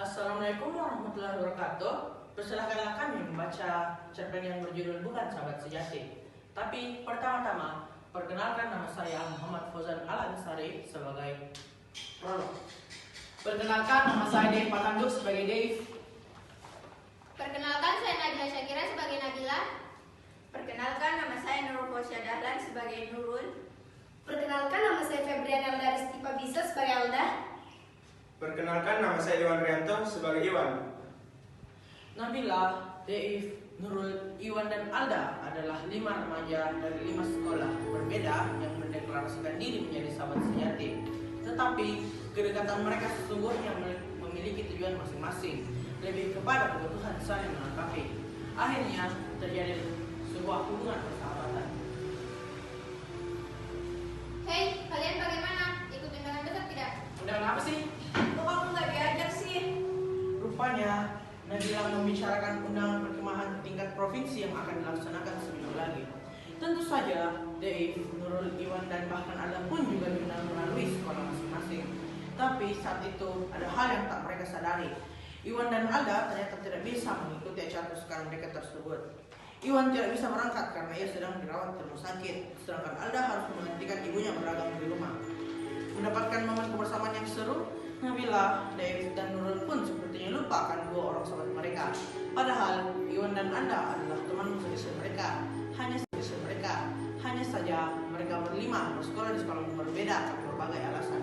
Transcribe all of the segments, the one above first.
Assalamualaikum warahmatullahi wabarakatuh. Persilahkanlah kami membaca cerpen yang berjudul Bukan Sahabat Sejati. Tapi pertama-tama, perkenalkan nama saya Muhammad Fauzan Al-Ansari sebagai prolog. Perkenalkan, nama saya Dave Patanduk sebagai Dave. Perkenalkan, saya Nabila Syakira sebagai Nabila. Perkenalkan, nama saya Nurul Fosya Dahlan sebagai Nurul. Perkenalkan, nama saya Febriana Alda Ristipa Bisa sebagai Alda. Perkenalkan, nama saya Iwan Rianto sebagai Iwan. Nabila, Dave, Nurul, Iwan, dan Alda adalah 5 remaja dari 5 sekolah berbeda yang mendeklarasikan diri menjadi sahabat sejati. Tetapi kedekatan mereka sesungguhnya memiliki tujuan masing-masing, lebih kepada kebutuhan saling melengkapi. Akhirnya terjadi sebuah hubungan persahabatan. Hei, kalian bagaimana? Ikut undangan besok tidak? Undangan apa sih? Kok kamu nggak diajak sih? Rupanya Nabila membicarakan undangan perkemahan tingkat provinsi yang akan dilaksanakan seminggu lagi. Tentu saja Dave, Nurul, Iwan, dan bahkan Alda pun juga diundang melalui sekolah masing-masing. Tapi saat itu ada hal yang tak mereka sadari. Iwan dan Alda ternyata tidak bisa mengikuti acara kesukaan mereka tersebut. Iwan tidak bisa berangkat karena ia sedang dirawat di rumah sakit, sedangkan Alda harus menggantikan ibunya berdagang di rumah. Mendapatkan momen kebersamaan yang seru, Nabila, Dave, dan Nurul pun sepertinya lupa akan 2 orang sahabat mereka. Padahal Iwan dan Alda adalah teman selisih mereka. Hanya saja mereka berlima bersekolah di sekolah yang berbeda karena berbagai alasan.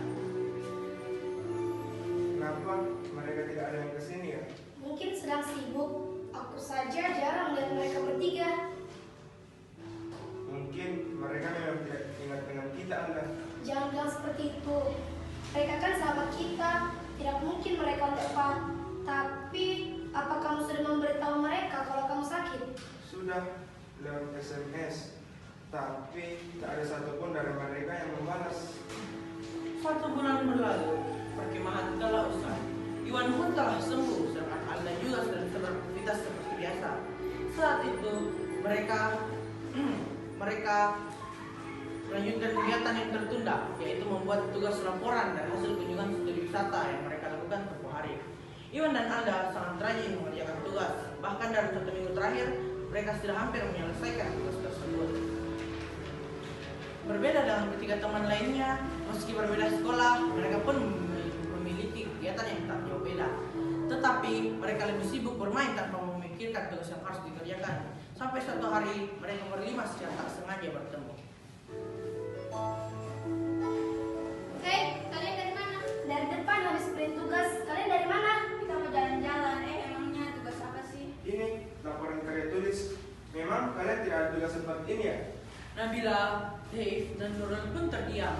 Kenapa mereka tidak ada yang kesini ya? Mungkin sedang sibuk. Aku saja jarang melihat mereka bertiga. Mungkin mereka memang tidak ingat dengan kita, Anda. Jangan bilang seperti itu. Mereka kan sahabat kita. Tidak mungkin mereka lupa. Tapi, apa kamu sudah memberitahu mereka kalau kamu sakit? Sudah lewat SMS, tapi tak ada satupun dari mereka yang membalas. 1 bulan berlalu, perkemahan telah usai. Iwan pun telah sembuh, sedangkan Alda juga sudah bisa beraktivitas seperti biasa. Saat itu mereka melanjutkan kegiatan yang tertunda, yaitu membuat tugas laporan dan hasil kunjungan studi wisata yang mereka lakukan tempoh hari. Iwan dan Alda sangat rajin mengerjakan tugas, bahkan dalam 1 minggu terakhir mereka sudah hampir menyelesaikan tugas tersebut. Berbeda dengan ketiga teman lainnya, meski berbeda sekolah, mereka pun memiliki kegiatan yang tak jauh beda. Tetapi mereka lebih sibuk bermain tanpa memikirkan tugas yang harus dikerjakan. Sampai suatu hari mereka berlima secara tak sengaja bertemu. Hei, kalian dari mana? Dari depan habis print tugas. Kalian dari mana? Kita mau jalan-jalan. Emangnya tugas apa sih? Ini laporan karya tulis. Memang kalian tidak ada tugas seperti ini ya? Nabila, Dave, dan Nurul pun terdiam.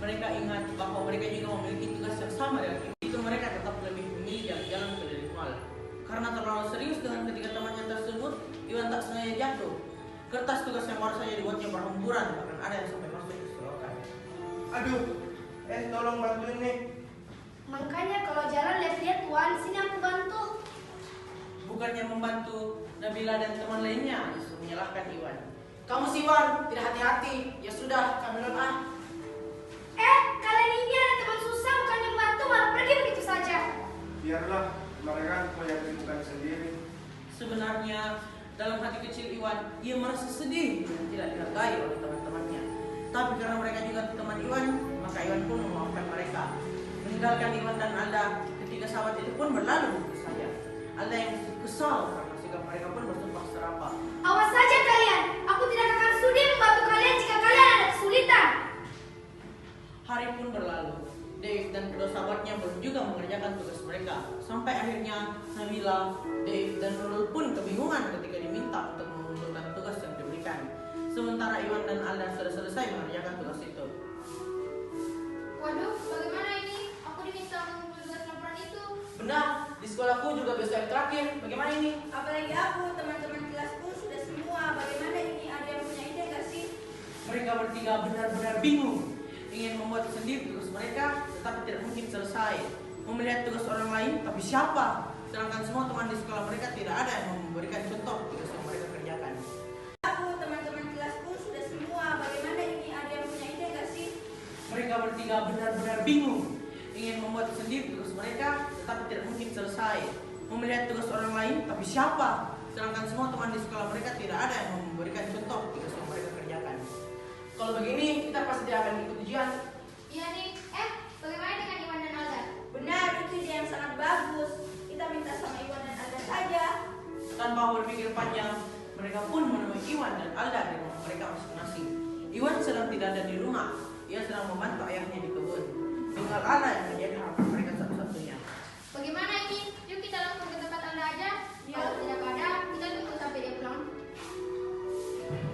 Mereka ingat bahwa mereka juga memiliki tugas yang sama dengan itu. Mereka tetap lebih memilih jalan-jalan ke dari mall. Karena terlalu serius dengan ketiga temannya tersebut, Iwan tak sengaja jatuh. Kertas tugas yang baru saja dibuatnya berhamburan, bahkan ada yang sampai masuk ke selokan. Aduh, tolong bantuin nih. Makanya kalau jalan lihat-lihat Tuan, sini aku bantu. Bukannya membantu, Nabila dan teman lainnya justru menyalahkan Iwan. Kamu sih Wan, tidak hati-hati. Ya sudah, kami duluan ah. Kalian ini ada teman susah, bukannya membantu malah pergi begitu saja. Biarlah, mereka punya kesibukan sendiri. Sebenarnya dalam hati kecil Iwan, ia merasa sedih dan tidak dihargai oleh teman-temannya. Tapi karena mereka juga teman Iwan, maka Iwan pun memaafkan mereka. Meninggalkan Iwan dan Alda, ketiga sahabat itu pun berlalu begitu saja. Alda yang kesal karena sikap mereka pun bertumpah serapah. Awas saja kalian, aku tidak akan sudi membantu kalian jika kalian ada kesulitan. Hari pun berlalu. Dave dan kedua sahabatnya belum juga mengerjakan tugas mereka. Sampai akhirnya Nabila, Dave, dan Nurul pun kebingungan ketika diminta untuk mengumpulkan tugas yang diberikan. Sementara Iwan dan Alda sudah selesai mengerjakan tugas itu. Waduh, bagaimana ini? Aku diminta mengumpulkan tugas laporan itu. Benar, di sekolahku juga besok yang terakhir. Bagaimana ini? Apalagi aku, teman-teman kelasku sudah semua. Bagaimana ini? Ada yang punya ide gak sih? Mereka bertiga benar-benar bingung. Ingin membuat sendiri tugas mereka, tetapi tidak mungkin selesai. Melihat tugas orang lain, tapi siapa? Sedangkan semua teman di sekolah mereka tidak ada yang memberikan contoh tugas yang mereka kerjakan. Aku, teman-teman kelasku sudah semua. Bagaimana ini? Ada yang punya ide gak sih? Mereka bertiga benar-benar bingung. Ingin membuat sendiri tugas mereka, tetapi tidak mungkin selesai. melihat tugas orang lain, tapi siapa? Sedangkan semua teman di sekolah mereka tidak ada yang memberikan contoh tugas yang mereka kerjakan. Kalau begini, kita pasti tidak akan ikut ujian. Iya nih. Bagaimana dengan Iwan dan Alda? Benar, itu ide yang sangat bagus. Kita minta sama Iwan dan Alda saja. Tanpa berpikir panjang, mereka pun menemui Iwan dan Alda di rumah mereka masing-masing. Iwan sedang tidak ada di rumah, ia sedang membantu ayahnya di kebun. Tinggal Alda yang menjadi harapan mereka satu-satunya. Bagaimana ini? Yuk kita langsung ke tempat Alda aja. Kalau tidak ada, kita tunggu sampai dia pulang.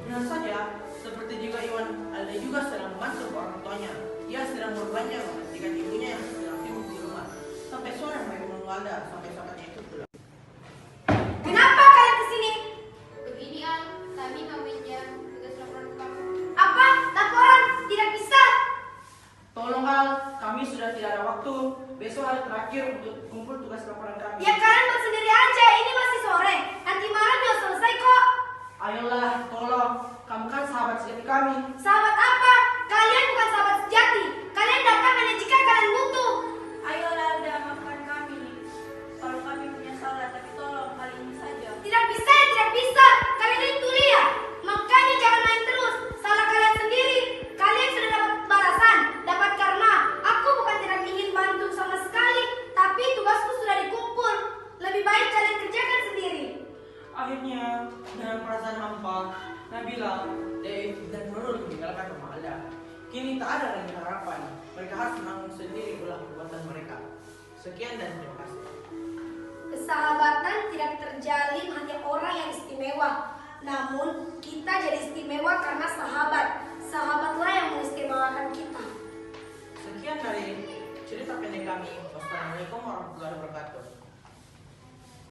Benar saja, seperti juga Iwan, Alda juga sedang membantu orang tuanya. Ia sedang berbelanja menggantikan ibunya yang sedang sibuk di rumah. Sampai sore mereka menunggu Alda sampai sahabatnya itu pulang. Kenapa kalian kesini? Begini Al, kami mau minjam tugas laporan kamu. Apa? Laporan? Tidak bisa. Tolong Al, kami sudah tidak ada waktu. Besok hari terakhir untuk kumpul tugas laporan kami. Ya kalian buat sendiri aja, ini masih sore. Nanti malam juga selesai kok. Ayolah, tolong. Kamu kan sahabat sejati kami. Sahabat apa? Kalian bukan sahabat sejati. Kalian datang hanya jika kalian butuh. Ayolah, Alda, maafkan kami. Kalau kami punya salah, tapi tolong kali ini saja. Tidak bisa ya tidak bisa. Kalian ini tuli ya. Makanya jangan main terus. Salah kalian sendiri. Kalian sudah dapat balasan. Dapat karena aku bukan tidak ingin bantu sama sekali. Tapi tugasku sudah dikumpul. Lebih baik kalian kerjakan sendiri. Akhirnya, dengan perasaan hampa, Nabila, Dave, dan Nurul meninggalkan rumah Alda. Kini tak ada lagi harapan. Mereka harus menanggung sendiri ulah perbuatan mereka. Sekian dan terima kasih. Kesahabatan tidak terjalin hanya orang yang istimewa. Namun kita jadi istimewa karena sahabat. Sahabatlah yang mengistimewakan kita. Sekian dari cerita pendek kami. Wassalamualaikum warahmatullahi wabarakatuh.